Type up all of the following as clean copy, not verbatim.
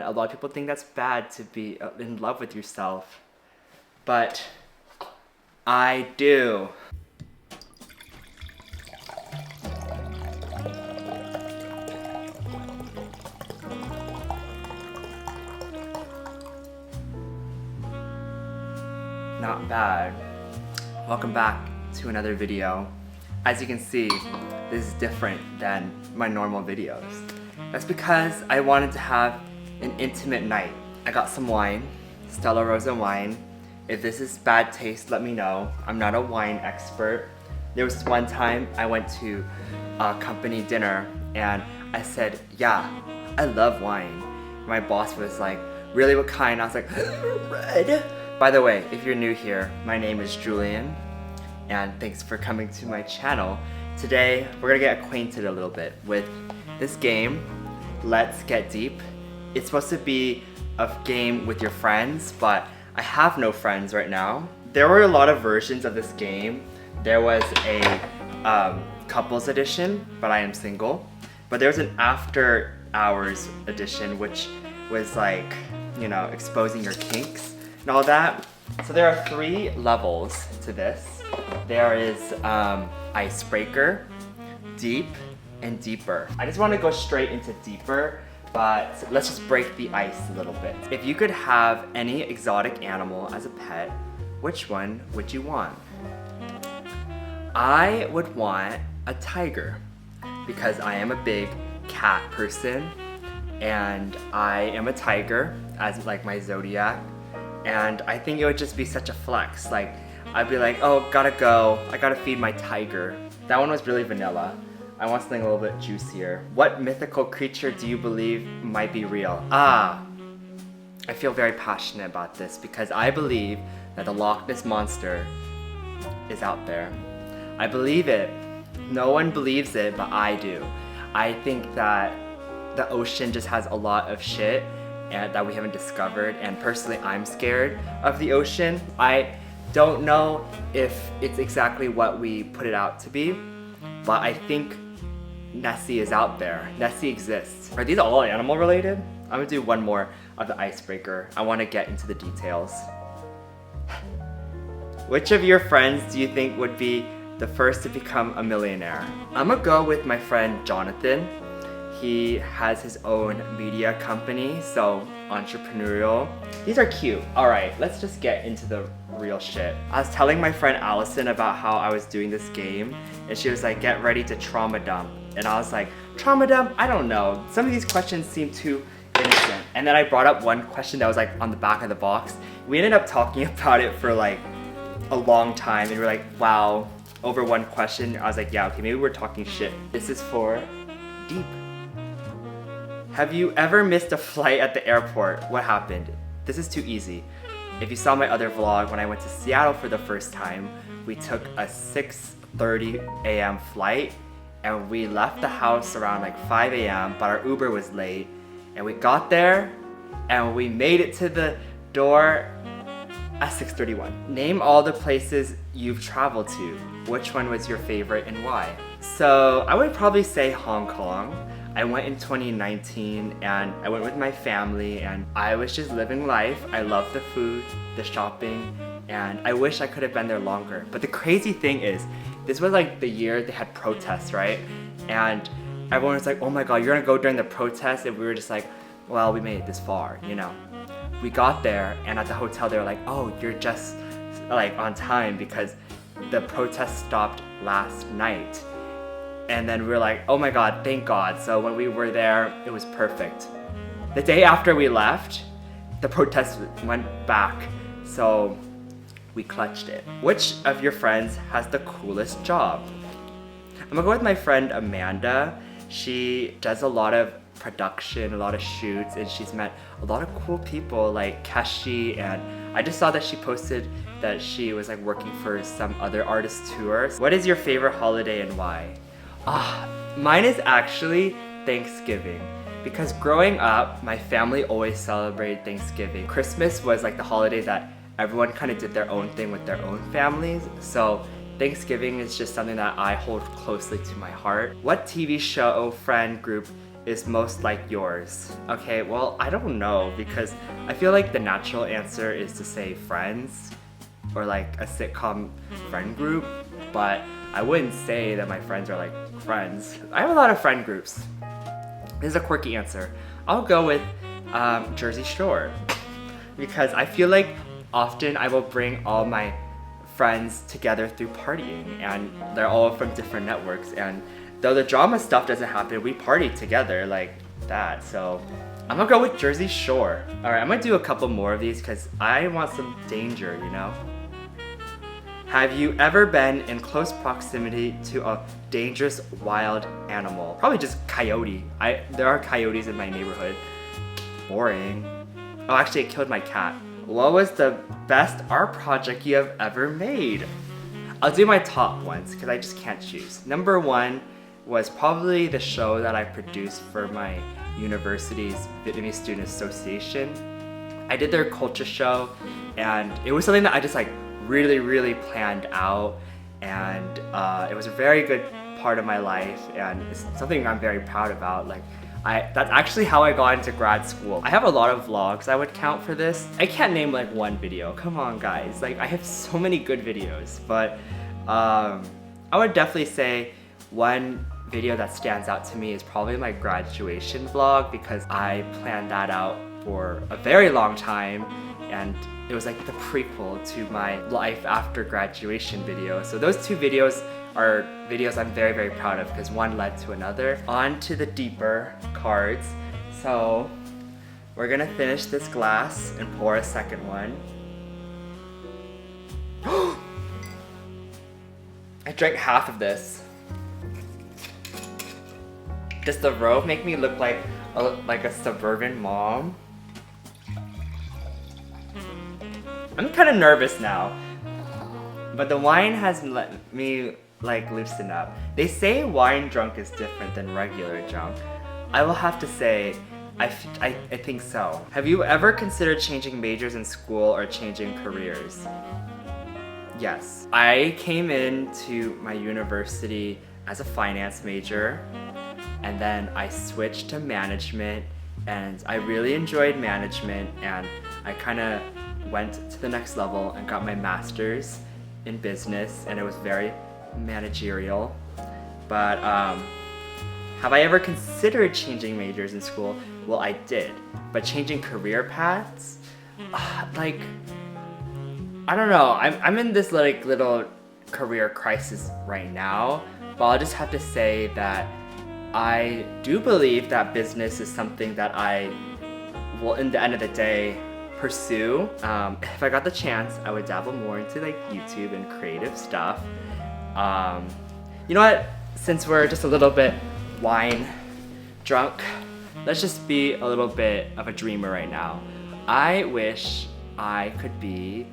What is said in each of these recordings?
a lot of people think that's bad to be in love with yourself. But I do. Not bad. Welcome back to another video. As you can see, this is different than my normal videos. That's because I wanted to have an intimate night. I got some wine, Stella Rosa wine. If this is bad taste, let me know. I'm not a wine expert. There was this one time I went to a company dinner and I said, yeah, I love wine. My boss was like, really, what kind? I was like, red. By the way, if you're new here, my name is Julian, and thanks for coming to my channel. Today, we're gonna get acquainted a little bit with this game, Let's Get Deep. It's supposed to be a game with your friends, but I have no friends right now. There were a lot of versions of this game. There was a couples edition, but I am single. But there was an after hours edition, which was like, you know, exposing your kinks and all that. So there are 3 levels to this. There is Icebreaker, Deep, and Deeper. I just want to go straight into Deeper, but let's just break the ice a little bit. If you could have any exotic animal as a pet, which one would you want? I would want a tiger because I am a big cat person and I am a tiger as like my zodiac. And I think it would just be such a flex. Like, I'd be like, oh, gotta go. I gotta feed my tiger. That one was really vanilla. I want something a little bit juicier. What mythical creature do you believe might be real? I feel very passionate about this because I believe that the Loch Ness Monster is out there. I believe it. No one believes it, but I do. I think that the ocean just has a lot of shit and that we haven't discovered, and personally I'm scared of the ocean. I don't know if it's exactly what we put it out to be, but I think Nessie is out there. Nessie exists. Are these all animal related? I'm gonna do one more of the icebreaker. I wanna get into the details. Which of your friends do you think would be the first to become a millionaire? I'm gonna go with my friend Jonathan. He has his own media company, so entrepreneurial. These are cute. All right, let's just get into the real shit. I was telling my friend Allison about how I was doing this game, and she was like, get ready to trauma dump. And I was like, trauma dump? I don't know. Some of these questions seem too innocent. And then I brought up one question that was like on the back of the box. We ended up talking about it for like a long time, and we were like, wow, over one question. I was like, yeah, okay, maybe we're talking shit. This is for Deep. Have you ever missed a flight at the airport? What happened? This is too easy. If you saw my other vlog, when I went to Seattle for the first time, we took a 6:30 a.m. flight and we left the house around like 5 a.m. but our Uber was late and we got there and we made it to the door at 6:31. Name all the places you've traveled to. Which one was your favorite and why? So I would probably say Hong Kong. I went in 2019 and I went with my family and I was just living life. I love the food, the shopping, and I wish I could have been there longer. But the crazy thing is, this was like the year they had protests, right? And everyone was like, oh my God, you're gonna go during the protest? And we were just like, well, we made it this far, you know? We got there and at the hotel they were like, oh, you're just like on time because the protest stopped last night. And then we were like, oh my God, thank God. So when we were there, it was perfect. The day after we left, the protest went back. So we clutched it. Which of your friends has the coolest job? I'm gonna go with my friend Amanda. She does a lot of production, a lot of shoots, and she's met a lot of cool people like Keshi, and I just saw that she posted that she was like working for some other artist tours. What is your favorite holiday and why? Mine is actually Thanksgiving. Because growing up, my family always celebrated Thanksgiving. Christmas was like the holiday that everyone kind of did their own thing with their own families. So Thanksgiving is just something that I hold closely to my heart. What TV show, friend group is most like yours? Okay, well, I don't know because I feel like the natural answer is to say friends or like a sitcom friend group, but I wouldn't say that my friends are like friends. I have a lot of friend groups. This is a quirky answer. I'll go with Jersey Shore because I feel like often I will bring all my friends together through partying, and they're all from different networks, and though the drama stuff doesn't happen, we party together like that. So I'm gonna go with Jersey Shore. Alright, I'm gonna do a couple more of these because I want some danger, you know? Have you ever been in close proximity to a dangerous wild animal? Probably just coyote. There are coyotes in my neighborhood. Boring. Oh, actually it killed my cat. What was the best art project you have ever made? I'll do my top ones because I just can't choose. Number one was probably the show that I produced for my university's Vietnamese Student Association. I did their culture show, and it was something that I just like really planned out, and it was a very good part of my life, and it's something I'm very proud about. Like, that's actually how I got into grad school. I have a lot of vlogs I would count for this. I can't name like one video. Come on, guys. Like, I have so many good videos, but I would definitely say one video that stands out to me is probably my graduation vlog because I planned that out for a very long time, and it was like the prequel to my life after graduation video. So those two videos are videos I'm very proud of because one led to another. On to the deeper cards. So we're gonna finish this glass and pour a second one. I drank half of this. Does the robe make me look like a suburban mom? I'm kind of nervous now, but the wine has let me like loosen up. They say wine drunk is different than regular drunk. I will have to say, I think so. Have you ever considered changing majors in school or changing careers? Yes. I came into my university as a finance major, and then I switched to management, and I really enjoyed management, and I kind of went to the next level and got my master's in business, and it was very managerial. But have I ever considered changing majors in school? Well, I did. But changing career paths? Like, I don't know. I'm in this like little career crisis right now, but I'll just have to say that I do believe that business is something that I will, in the end of the day, pursue. If I got the chance, I would dabble more into like YouTube and creative stuff. You know what? Since we're just a little bit wine drunk, let's just be a little bit of a dreamer right now. I wish I could be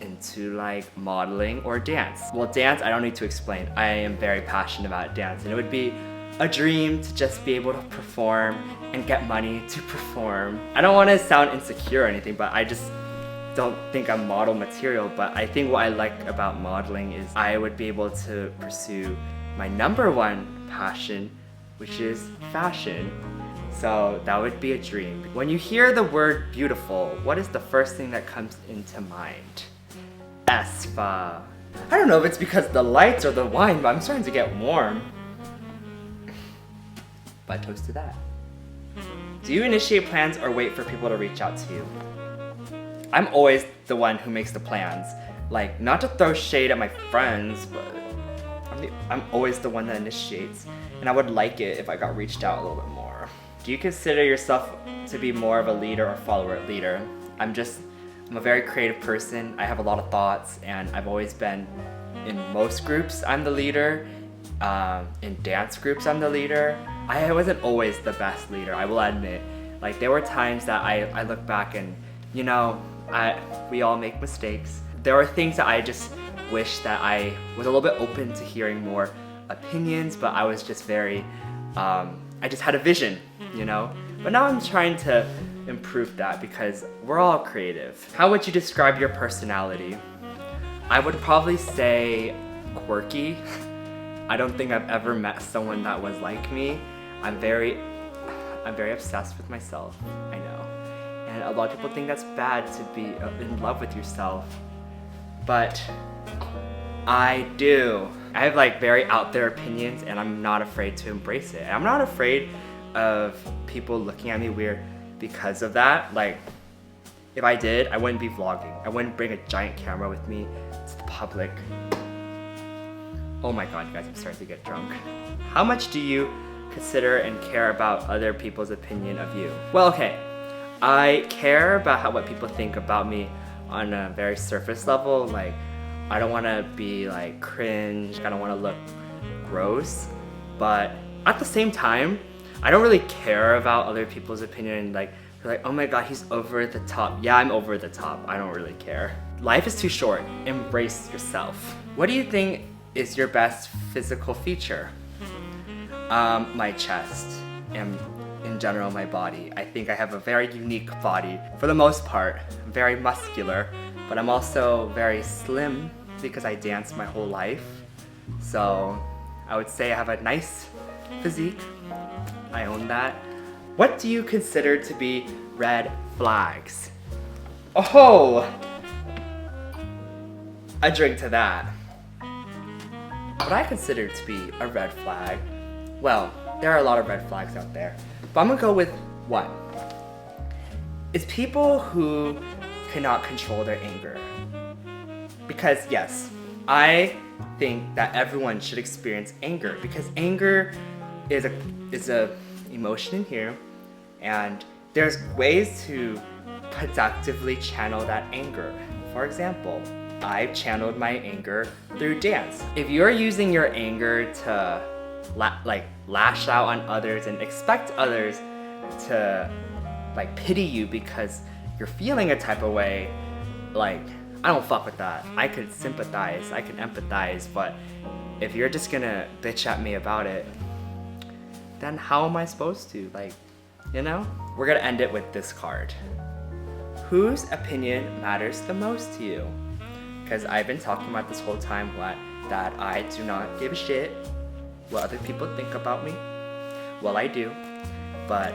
into like modeling or dance. Well, dance, I don't need to explain. I am very passionate about dance, and it would be a dream to just be able to perform and get money to perform. I don't want to sound insecure or anything, but I just don't think I'm model material. But I think what I like about modeling is I would be able to pursue my number one passion, which is fashion. So that would be a dream. When you hear the word beautiful, what is the first thing that comes into mind? aespa. I don't know if it's because the lights or the wine, but I'm starting to get warm. But toast to that. Do you initiate plans or wait for people to reach out to you? I'm always the one who makes the plans. Like, not to throw shade at my friends, but I'm always the one that initiates. And I would like it if I got reached out a little bit more. Do you consider yourself to be more of a leader or follower leader? I'm a very creative person. I have a lot of thoughts, and I've always been, in most groups, I'm the leader. In dance groups, I'm the leader. I wasn't always the best leader, I will admit. Like, there were times that I look back and, you know, we all make mistakes. There were things that I just wish that I was a little bit open to hearing more opinions, but I was just very, I just had a vision, you know? But now I'm trying to improve that because we're all creative. How would you describe your personality? I would probably say quirky. I don't think I've ever met someone that was like me. I'm very obsessed with myself, I know. And a lot of people think that's bad to be in love with yourself, but I do. I have like very out there opinions and I'm not afraid to embrace it. I'm not afraid of people looking at me weird because of that. Like, if I did, I wouldn't be vlogging. I wouldn't bring a giant camera with me to the public. Oh my god, guys, I'm starting to get drunk. How much do you consider and care about other people's opinion of you? Well, okay, I care about what people think about me on a very surface level. Like, I don't want to be like cringe, I don't want to look gross, but at the same time, I don't really care about other people's opinion. Like, they're like, oh my god, he's over the top. Yeah, I'm over the top. I don't really care. Life is too short. Embrace yourself. What do you think is your best physical feature? My chest and in general my body. I think I have a very unique body. For the most part, I'm very muscular, but I'm also very slim because I danced my whole life. So I would say I have a nice physique. I own that. What do you consider to be red flags? Oh, a drink to that. What I consider to be a red flag, well, there are a lot of red flags out there, but I'm gonna go with one. It's people who cannot control their anger. Because yes, I think that everyone should experience anger because anger is a emotion in here, and there's ways to productively channel that anger. For example, I've channeled my anger through dance. If you're using your anger to lash out on others and expect others to like pity you because you're feeling a type of way, like, I don't fuck with that. I could sympathize, I could empathize, but if you're just gonna bitch at me about it, then how am I supposed to? Like, you know? We're gonna end it with this card. Whose opinion matters the most to you? Because I've been talking about this whole time that I do not give a shit what other people think about me. Well, I do, but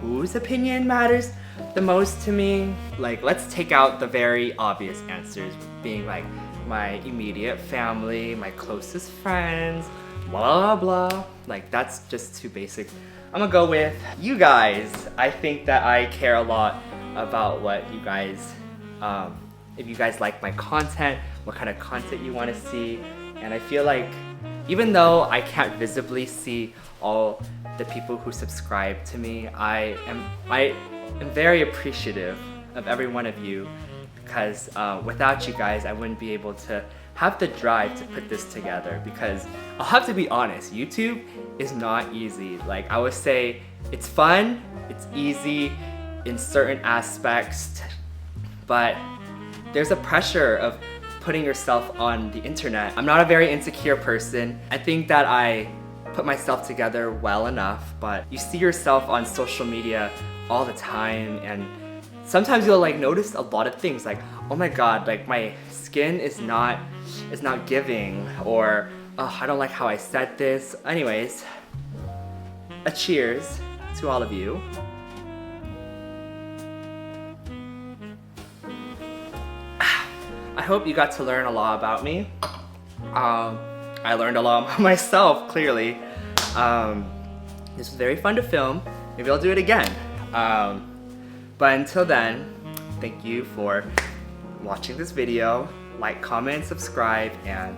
whose opinion matters the most to me? Like, let's take out the very obvious answers, being like my immediate family, my closest friends, blah blah blah. Like, that's just too basic. I'm gonna go with you guys. I think that I care a lot about what you guys, if you guys like my content, what kind of content you want to see. And I feel like even though I can't visibly see all the people who subscribe to me, I am very appreciative of every one of you, because without you guys, I wouldn't be able to have the drive to put this together. Because I'll have to be honest, YouTube is not easy. Like, I would say it's fun, it's easy in certain aspects, but there's a pressure of putting yourself on the internet. I'm not a very insecure person. I think that I put myself together well enough, but you see yourself on social media all the time, and sometimes you'll like notice a lot of things like, oh my god, like my skin is not giving, or oh, I don't like how I said this. Anyways, a cheers to all of you. I hope you got to learn a lot about me. I learned a lot about myself, clearly. This was very fun to film. Maybe I'll do it again. But until then, thank you for watching this video. Like, comment, subscribe, and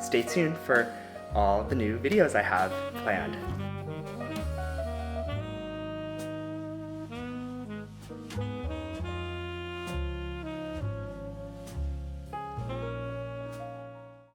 stay tuned for all the new videos I have planned.